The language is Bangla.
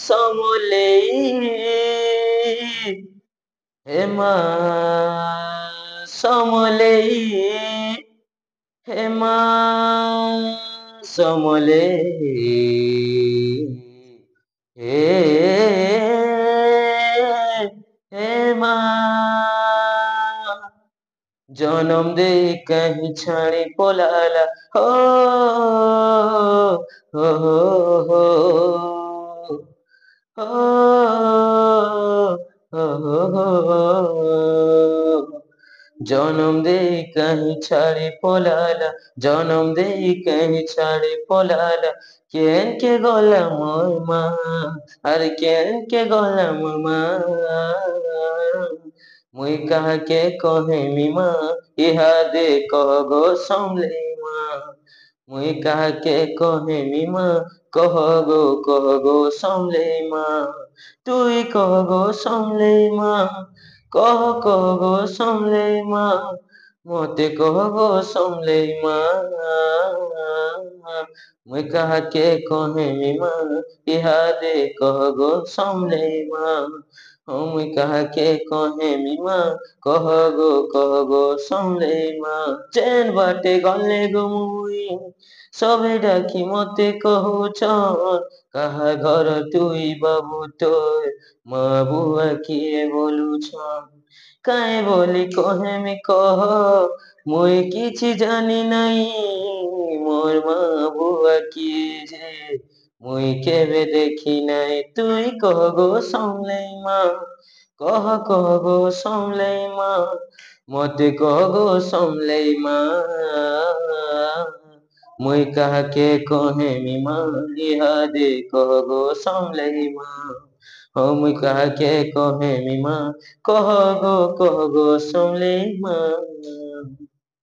সমলেই হে মা সমলেই হে মা সমলেই হে হে মা जन्म दे कहीं छाड़ी पोलाला हो हो हो हो जन्म दे कहीं छाड़ी पोलाला जन्म दे कहीं छाड़ी पोलाला केन के गोलाम ओय मा अरे केन के गोलाम मा মুই কাহাকে কহেমি মা ইহা দে কহ গো সমলে মা মুই কাহাকে কহেমি মা কহ গো সমলে মা তুই কহ গো সমলে মা কহ গো সমলে মা মতে কহ গো সমলে মা মুই কাহাকে কহেমি মা ইহা দে কহ গো সমলে মা মুই কাহাকে কহেমি মা কহ গো সমলে মা চেন বাটে গলে গো মুই সবে ডাকি মতে কহুছন কাহা ঘর তুই বাবু তোর মা বুয়া কিয়ে বলুছন কাই বলি কহেমি কহ মুই কিছু জানি নাই মোর মা বুয়া কি যে মুই কেবে দেখি নাই তুই কহ গো সমলে মা কহ গো সমলে মা মতে কহ গো সমলে মা মুই কাহাকে কহেমি মা ইহা দে কহ গো সমলে মা মুই কাহাকে কহেমি মা কহ গো সমলে মা